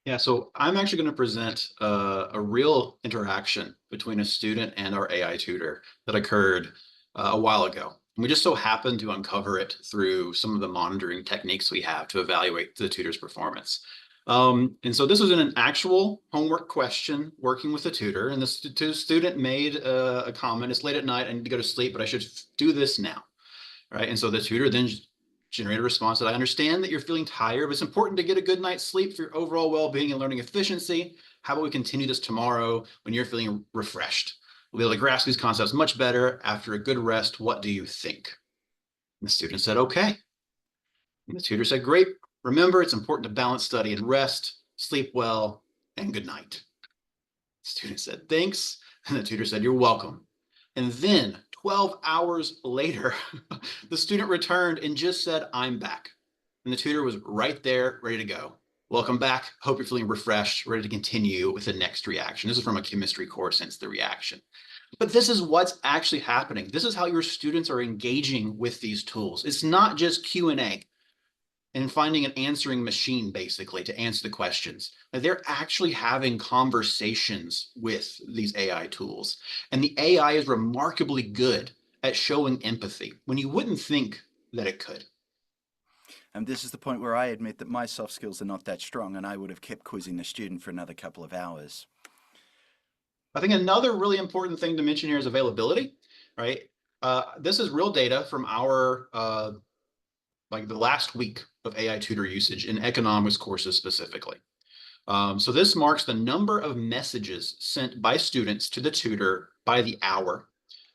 Yeah, so I'm actually going to present a real interaction between a student and our AI tutor that occurred a while ago. And we just so happened to uncover it through some of the monitoring techniques we have to evaluate the tutor's performance. And so this was in an actual homework question working with a tutor, and the student made a comment, it's late at night, I need to go to sleep, but I should do this now, right? And so the tutor then generated a response that I understand that you're feeling tired, but it's important to get a good night's sleep for your overall well-being and learning efficiency. How about we continue this tomorrow when you're feeling refreshed? We'll be able to grasp these concepts much better after a good rest. What do you think? And the student said, okay. And the tutor said, great. Remember, it's important to balance study and rest, sleep well, and good night. The student said, thanks. And the tutor said, you're welcome. And then 12 hours later, the student returned and just said, I'm back. And the tutor was right there, ready to go. Welcome back. Hope you're feeling refreshed, ready to continue with the next reaction. This is from a chemistry course, hence the reaction. But this is what's actually happening. This is how your students are engaging with these tools. It's not just Q&A and finding an answering machine, basically, to answer the questions. They're actually having conversations with these AI tools. And the AI is remarkably good at showing empathy when you wouldn't think that it could. And this is the point where I admit that my soft skills are not that strong, and I would have kept quizzing the student for another couple of hours. I think another really important thing to mention here is availability, right? This is real data from our like the last week of AI tutor usage in economics courses specifically. So this marks the number of messages sent by students to the tutor by the hour.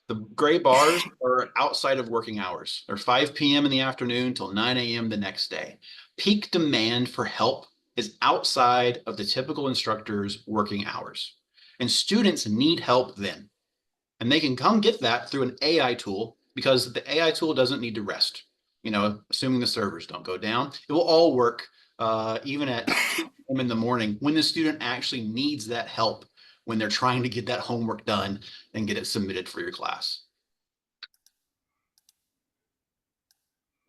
The gray bars are outside of working hours. They're 5 p.m. in the afternoon till 9 a.m. the next day. Peak demand for help is outside of the typical instructor's working hours. And students need help then. And they can come get that through an AI tool because the AI tool doesn't need to rest. You know, assuming the servers don't go down, it will all work even at 2 a.m. in the morning when the student actually needs that help when they're trying to get that homework done and get it submitted for your class.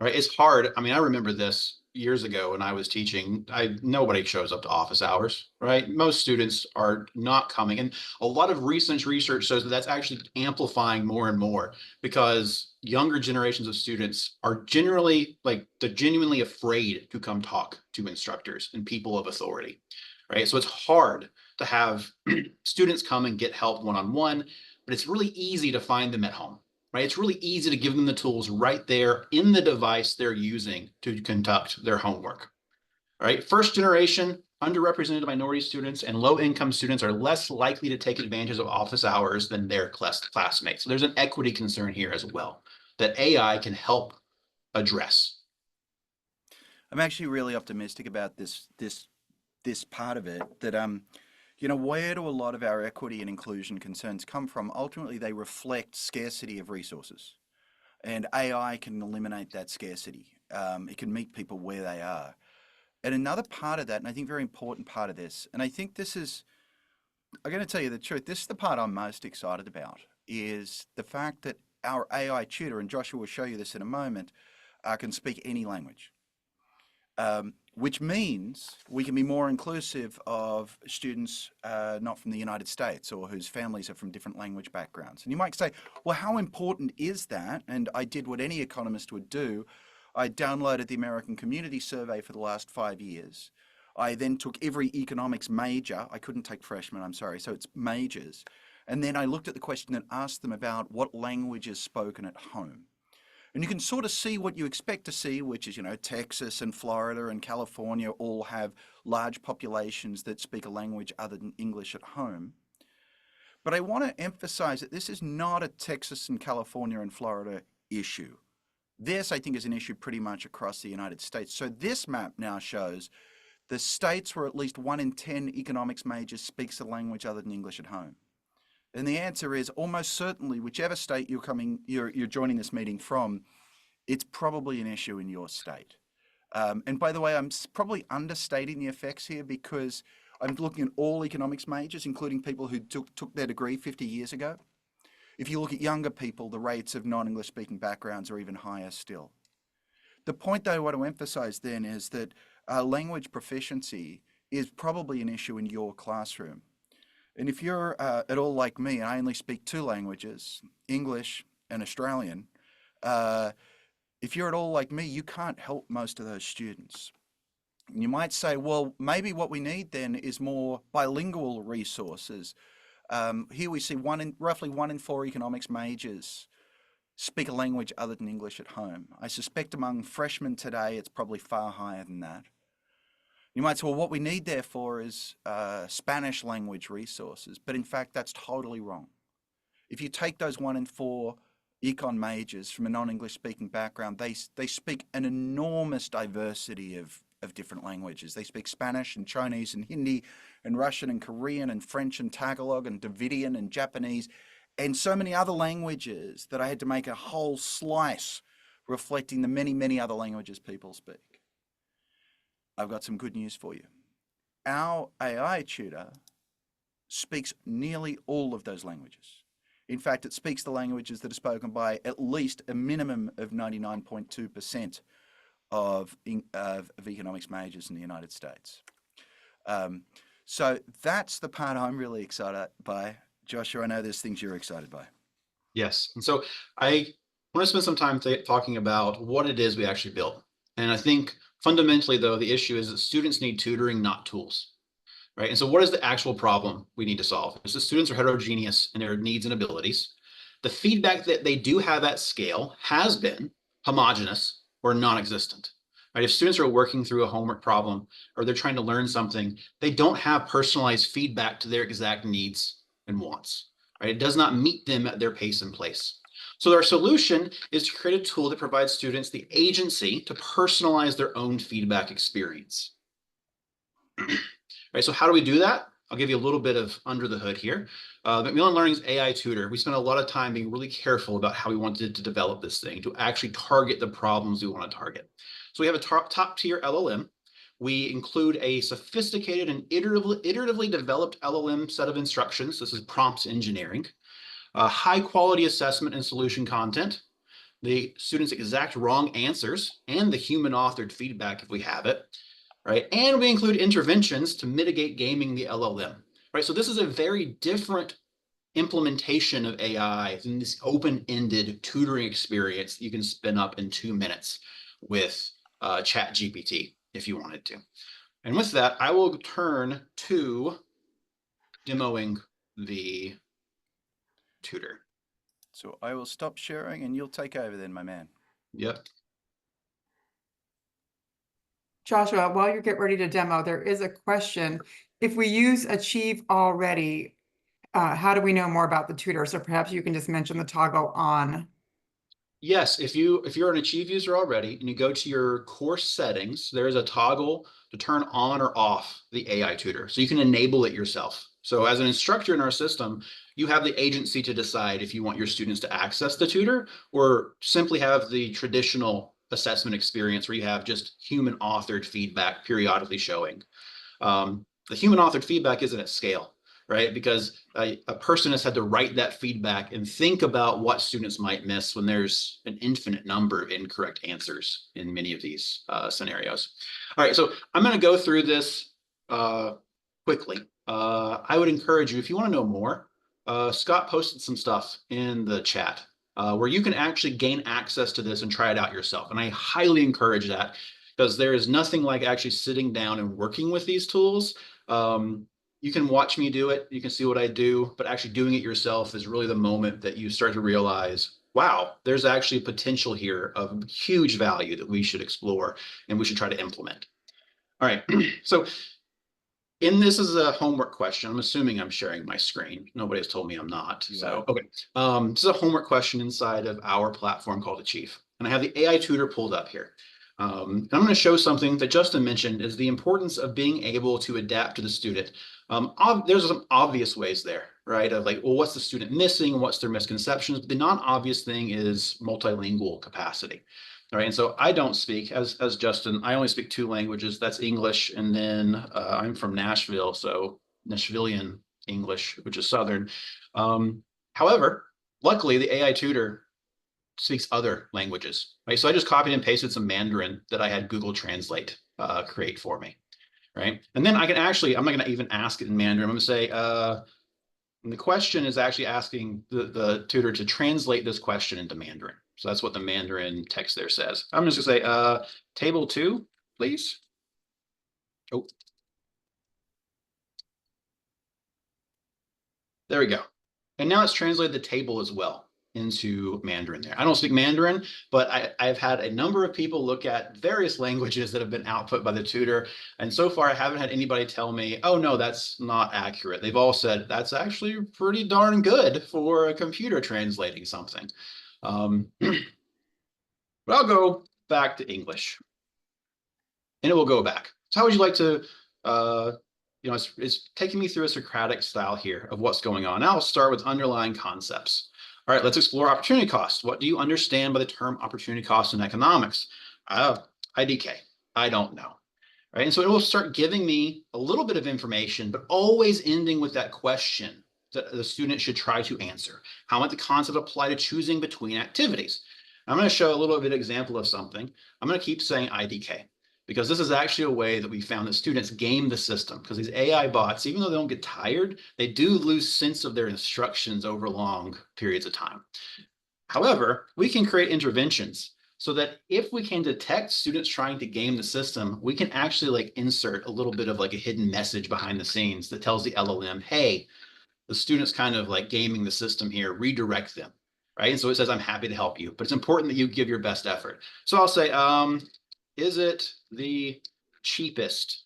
Right? It's hard. I mean, I remember this years ago when I was teaching. Nobody shows up to office hours, right? Most students are not coming. And a lot of recent research shows that that's actually amplifying more and more because younger generations of students are generally they're genuinely afraid to come talk to instructors and people of authority, right? So it's hard to have students come and get help one-on-one, but it's really easy to find them at home. Right? It's really easy to give them the tools right there in the device they're using to conduct their homework. All right? First generation, underrepresented minority students and low-income students are less likely to take advantage of office hours than their classmates. So there's an equity concern here as well that AI can help address. I'm actually really optimistic about this part of it. That You know, where do a lot of our equity and inclusion concerns come from? Ultimately, they reflect scarcity of resources. And AI can eliminate that scarcity. It can meet people where they are. And another part of that, and I think very important part of this, and I think this is, I'm going to tell you the truth, this is the part I'm most excited about, is the fact that our AI tutor, and Joshua will show you this in a moment, can speak any language. Which means we can be more inclusive of students not from the United States or whose families are from different language backgrounds. And you might say, well, how important is that? And I did what any economist would do. I downloaded the American Community Survey for the last 5 years. I then took every economics major. I couldn't take freshmen, I'm sorry, so it's majors. And then I looked at the question and asked them about what language is spoken at home. And you can sort of see what you expect to see, which is, you know, Texas and Florida and California all have large populations that speak a language other than English at home. But I want to emphasize that this is not a Texas and California and Florida issue. This, I think, is an issue pretty much across the United States. So this map now shows the states where at least 1 in 10 economics majors speaks a language other than English at home. And the answer is almost certainly whichever state you're joining this meeting from, it's probably an issue in your state. And by the way, I'm probably understating the effects here because I'm looking at all economics majors, including people who took their degree 50 years ago. If you look at younger people, the rates of non-English speaking backgrounds are even higher still. The point that I want to emphasize then is that language proficiency is probably an issue in your classroom. And if you're at all like me, and I only speak 2 languages, English and Australian, if you're at all like me, you can't help most of those students. And you might say, well, maybe what we need then is more bilingual resources. Here we see roughly 1 in 4 economics majors speak a language other than English at home. I suspect among freshmen today, it's probably far higher than that. You might say, well, what we need therefore is Spanish language resources, but in fact, that's totally wrong. If you take those 1 in 4 econ majors from a non-English speaking background, they speak an enormous diversity of different languages. They speak Spanish and Chinese and Hindi and Russian and Korean and French and Tagalog and Davidian and Japanese and so many other languages that I had to make a whole slice reflecting the many, many other languages people speak. I've got some good news for you. Our AI tutor speaks nearly all of those languages. In fact, it speaks the languages that are spoken by at least a minimum of 99.2% of economics majors in the United States. So that's the part I'm really excited by. Joshua, I know there's things you're excited by. Yes. And so I want to spend some time talking about what it is we actually build. And I think fundamentally, though, the issue is that students need tutoring, not tools. Right. And so what is the actual problem we need to solve? Is the students are heterogeneous in their needs and abilities. The feedback that they do have at scale has been homogeneous or non-existent. Right? If students are working through a homework problem or they're trying to learn something, they don't have personalized feedback to their exact needs and wants. Right? It does not meet them at their pace and place. So our solution is to create a tool that provides students the agency to personalize their own feedback experience. Right, so how do we do that? I'll give you a little bit of under the hood here. Macmillan Learning's AI Tutor, we spent a lot of time being really careful about how we wanted to develop this thing to actually target the problems we want to target. So we have a top tier LLM. We include a sophisticated and iteratively developed LLM set of instructions. This is prompt engineering, high quality assessment and solution content, the students' exact wrong answers, and the human authored feedback if we have it. Right? And we include interventions to mitigate gaming the LLM, right? So this is a very different implementation of AI than this open-ended tutoring experience you can spin up in 2 minutes with ChatGPT if you wanted to. And with that, I will turn to demoing the tutor. So I will stop sharing and you'll take over then, my man. Yep. Joshua, while you get ready to demo, there is a question. If we use Achieve already, how do we know more about the tutor? So perhaps you can just mention the toggle on. Yes, if you're an Achieve user already and you go to your course settings, there is a toggle to turn on or off the AI tutor. So you can enable it yourself. So as an instructor in our system, you have the agency to decide if you want your students to access the tutor or simply have the traditional assessment experience where you have just human authored feedback periodically showing. The human authored feedback isn't at scale, right? Because a person has had to write that feedback and think about what students might miss when there's an infinite number of incorrect answers in many of these scenarios. All right, so I'm going to go through this quickly. I would encourage you, if you want to know more, Scott posted some stuff in the chat where you can actually gain access to this and try it out yourself. And I highly encourage that because there is nothing like actually sitting down and working with these tools. You can watch me do it, you can see what I do, but actually doing it yourself is really the moment that you start to realize, wow, there's actually potential here of huge value that we should explore and we should try to implement. All right, so this is a homework question. I'm assuming I'm sharing my screen. Nobody has told me I'm not. So, okay. This is a homework question inside of our platform called Achieve. And I have the AI Tutor pulled up here. And I'm going to show something that Justin mentioned is the importance of being able to adapt to the student. There's some obvious ways there, right? Of like, well, what's the student missing? What's their misconceptions? But the non-obvious thing is multilingual capacity. All right, and so I don't speak, as Justin, I only speak 2 languages. That's English, and then I'm from Nashville, so Nashvilleian English, which is Southern. However, luckily, the AI tutor speaks other languages, right? So I just copied and pasted some Mandarin that I had Google Translate create for me, right? And then I can actually, I'm not going to even ask it in Mandarin. I'm going to say, and the question is actually asking the tutor to translate this question into Mandarin. So that's what the Mandarin text there says. I'm just gonna say, table 2, please. Oh, there we go. And now it's translated the table as well into Mandarin there. I don't speak Mandarin, but I've had a number of people look at various languages that have been output by the tutor. And so far, I haven't had anybody tell me, oh, no, that's not accurate. They've all said, that's actually pretty darn good for a computer translating something. But I'll go back to English and it will go back. So how would you like to, it's taking me through a Socratic style here of what's going on. I'll start with underlying concepts. All right, let's explore opportunity cost. What do you understand by the term opportunity cost in economics? IDK, I don't know. Right, and so it will start giving me a little bit of information, but always ending with that question that the student should try to answer. How might the concept apply to choosing between activities? I'm going to show a little bit of example of something. I'm going to keep saying IDK because this is actually a way that we found that students game the system because these AI bots, even though they don't get tired, they do lose sense of their instructions over long periods of time. However, we can create interventions so that if we can detect students trying to game the system, we can actually like insert a little bit of like a hidden message behind the scenes that tells the LLM, hey, the student's kind of like gaming the system here, redirect them, right? And so it says, I'm happy to help you, but it's important that you give your best effort. So I'll say, is it the cheapest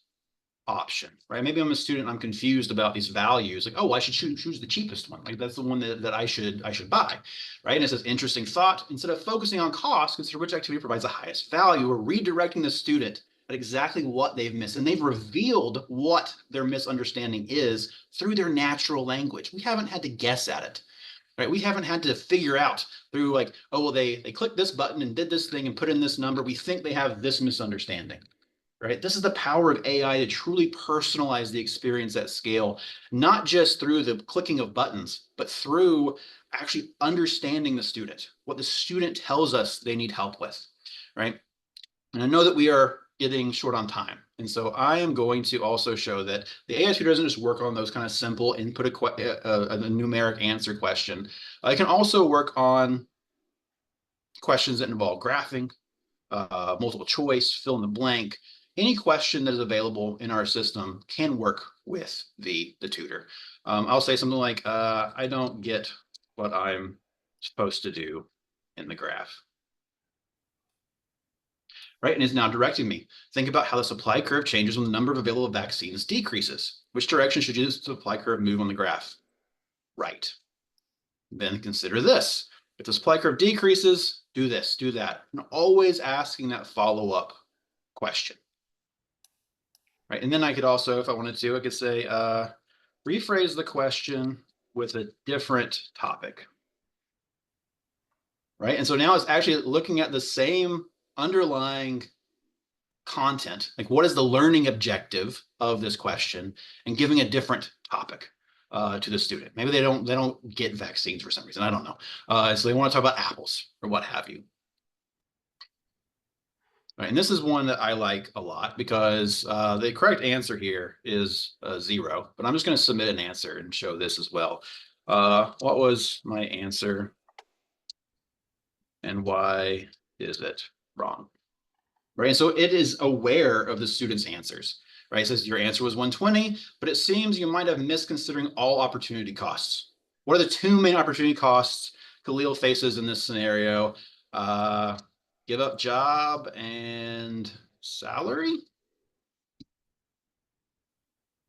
option, right? Maybe I'm a student, I'm confused about these values. Like, oh, I should choose the cheapest one. Like that's the one that I should buy, right? And it says interesting thought. Instead of focusing on cost, consider which activity provides the highest value. We're redirecting the student at exactly what they've missed. And they've revealed what their misunderstanding is through their natural language. We haven't had to guess at it. Right, we haven't had to figure out through like, oh, well, they clicked this button and did this thing and put in this number. We think they have this misunderstanding. Right? This is the power of AI to truly personalize the experience at scale, not just through the clicking of buttons, but through actually understanding the student, what the student tells us they need help with, right? And I know that we are getting short on time. And so I am going to also show that the AI tutor doesn't just work on those kind of simple input a numeric answer question. I can also work on questions that involve graphing, multiple choice, fill in the blank. Any question that is available in our system can work with the tutor. I'll say something like, I don't get what I'm supposed to do in the graph. Right, and it's now directing me. Think about how the supply curve changes when the number of available vaccines decreases. Which direction should the supply curve move on the graph? Right. Then consider this. If the supply curve decreases, do this, do that. And always asking that follow-up question. Right, and then I could also, if I wanted to, I could say, rephrase the question with a different topic. Right? And so now it's actually looking at the same underlying content, like what is the learning objective of this question, and giving a different topic to the student. Maybe they don't get vaccines for some reason. I don't know. So they want to talk about apples or what have you. Right, and this is one that I like a lot because the correct answer here is 0, but I'm just going to submit an answer and show this as well. What was my answer and why is it wrong? Right, and so it is aware of the student's answers. Right, it says your answer was 120, but it seems you might have missed considering all opportunity costs. What are the 2 main opportunity costs Khalil faces in this scenario? Give up job and salary.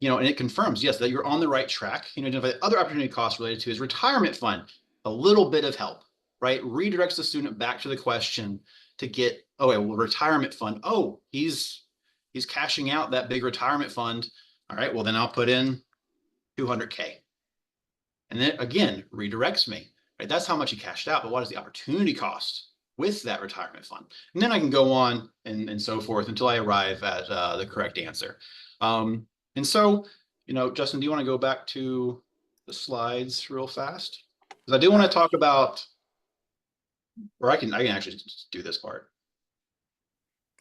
And it confirms, yes, that you're on the right track. The other opportunity costs related to his retirement fund. A little bit of help, right? Redirects the student back to the question to get, retirement fund. Oh, he's cashing out that big retirement fund. All right, well, then I'll put in 200K. And then again, redirects me, right? That's how much he cashed out, but what is the opportunity cost with that retirement fund? And then I can go on and so forth until I arrive at the correct answer. And so, Justin, do you want to go back to the slides real fast? Because I do want to talk about, or I can actually just do this part.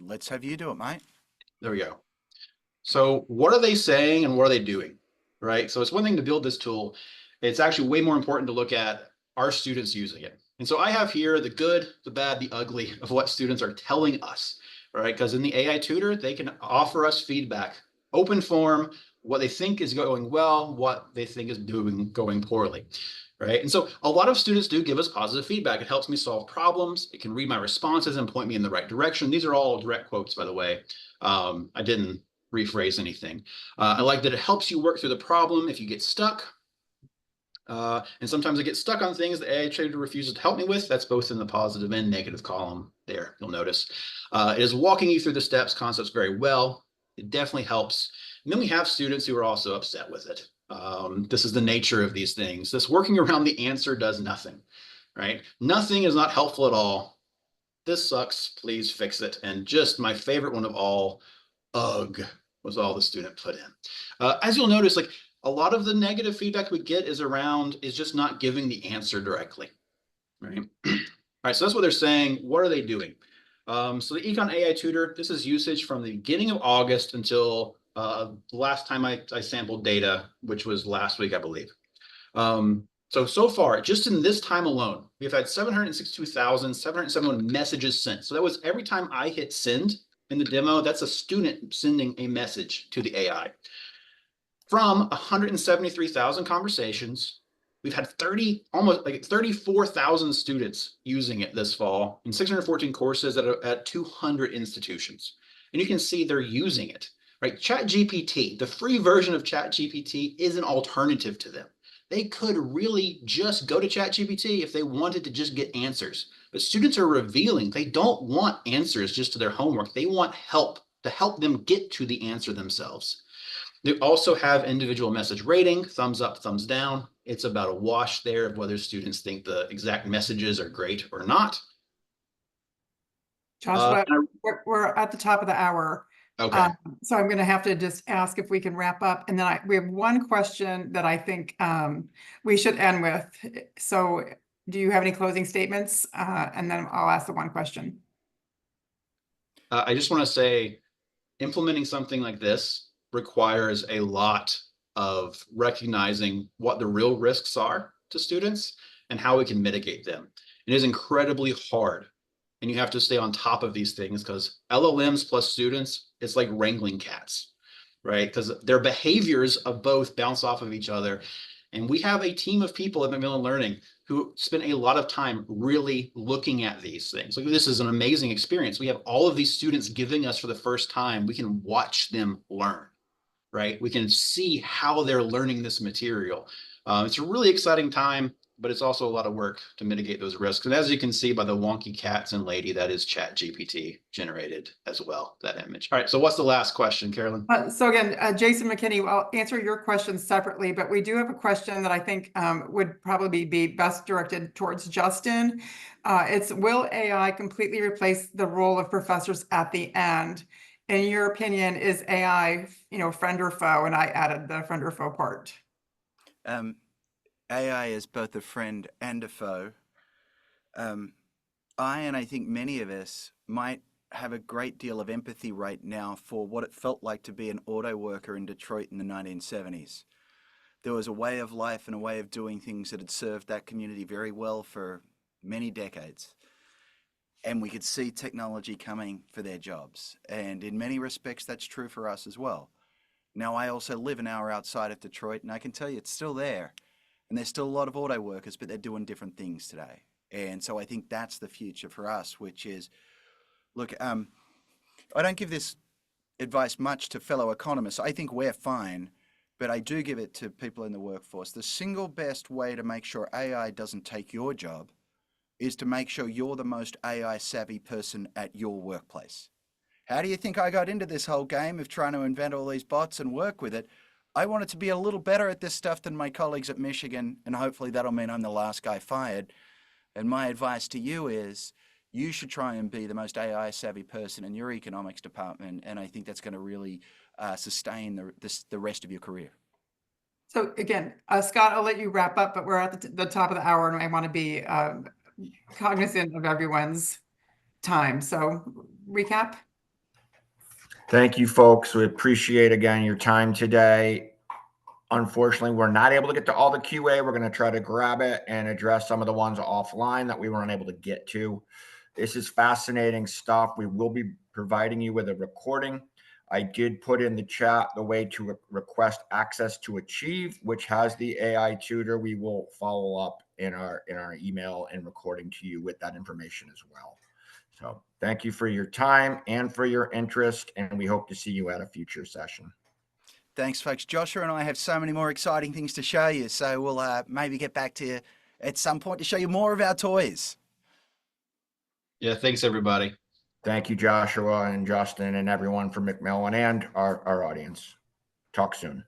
Let's have you do it, mate. There we go. So what are they saying and what are they doing, right? So it's one thing to build this tool. It's actually way more important to look at, are students using it? And so I have here the good, the bad, the ugly of what students are telling us, right? Because in the AI Tutor, they can offer us feedback, open form, what they think is going well, what they think is going poorly, right? And so a lot of students do give us positive feedback. It helps me solve problems. It can read my responses and point me in the right direction. These are all direct quotes, by the way. I didn't rephrase anything. I like that it helps you work through the problem if you get stuck. And sometimes I get stuck on things the AI Tutor refuses to help me with. That's both in the positive and negative column there, you'll notice. It is walking you through the steps, concepts very well. It definitely helps. And then we have students who are also upset with it. This is the nature of these things. This working around the answer does nothing, right? Nothing is not helpful at all. This sucks, please fix it. And just my favorite one of all, ugh, was all the student put in. As you'll notice, like a lot of the negative feedback we get is just not giving the answer directly, right? All right, so that's what they're saying. What are they doing? So the Econ AI Tutor, this is usage from the beginning of August until the last time I sampled data, which was last week, I believe. So far, just in this time alone, we've had 762,771 messages sent. So that was every time I hit send in the demo, that's a student sending a message to the AI. From 173,000 conversations, we've had almost 34,000 students using it this fall in 614 courses at 200 institutions. And you can see they're using it, right? ChatGPT, the free version of ChatGPT is an alternative to them. They could really just go to ChatGPT if they wanted to just get answers. But students are revealing they don't want answers just to their homework. They want help to help them get to the answer themselves. They also have individual message rating, thumbs up, thumbs down. It's about a wash there of whether students think the exact messages are great or not. Joshua, we're at the top of the hour. Okay. So I'm going to have to just ask if we can wrap up. And then we have one question that I think we should end with. So do you have any closing statements? And then I'll ask the one question. I just want to say implementing something like this requires a lot of recognizing what the real risks are to students and how we can mitigate them. It is incredibly hard. And you have to stay on top of these things because LLMs plus students, it's like wrangling cats, right? Because their behaviors of both bounce off of each other. And we have a team of people at Macmillan Learning who spend a lot of time really looking at these things. Like this is an amazing experience. We have all of these students giving us for the first time. We can watch them learn, right? We can see how they're learning this material. It's a really exciting time. but it's also a lot of work to mitigate those risks. And as you can see by the wonky cats and lady, that is ChatGPT generated as well, that image. All right, so what's the last question, Carolyn? So again, Jason McKinney, I'll answer your question separately, but we do have a question that I think would probably be best directed towards Justin. It's, will AI completely replace the role of professors at the end? In your opinion, is AI, friend or foe? And I added the friend or foe part. AI is both a friend and a foe. I think many of us might have a great deal of empathy right now for what it felt like to be an auto worker in Detroit in the 1970s. There was a way of life and a way of doing things that had served that community very well for many decades. And we could see technology coming for their jobs. And in many respects, that's true for us as well. Now, I also live an hour outside of Detroit, and I can tell you it's still there. And there's still a lot of auto workers, but they're doing different things today. And so I think that's the future for us, which is, look, I don't give this advice much to fellow economists. I think we're fine, but I do give it to people in the workforce. The single best way to make sure AI doesn't take your job is to make sure you're the most AI savvy person at your workplace. How do you think I got into this whole game of trying to invent all these bots and work with it? I wanted to be a little better at this stuff than my colleagues at Michigan, and hopefully that'll mean I'm the last guy fired. And my advice to you is, you should try and be the most AI savvy person in your economics department, and I think that's going to really sustain the rest of your career. So again, Scott, I'll let you wrap up, but we're at the top of the hour, and I want to be cognizant of everyone's time. So recap. Thank you, folks. We appreciate again your time today. Unfortunately, we're not able to get to all the QA. We're going to try to grab it and address some of the ones offline that we weren't able to get to. This is fascinating stuff. We will be providing you with a recording. I did put in the chat the way to request access to Achieve, which has the AI tutor. We will follow up in our email and recording to you with that information as well. So thank you for your time and for your interest, and we hope to see you at a future session. Thanks, folks. Joshua and I have so many more exciting things to show you, so we'll maybe get back to you at some point to show you more of our toys. Yeah, thanks, everybody. Thank you, Joshua and Justin and everyone from Macmillan and our audience. Talk soon.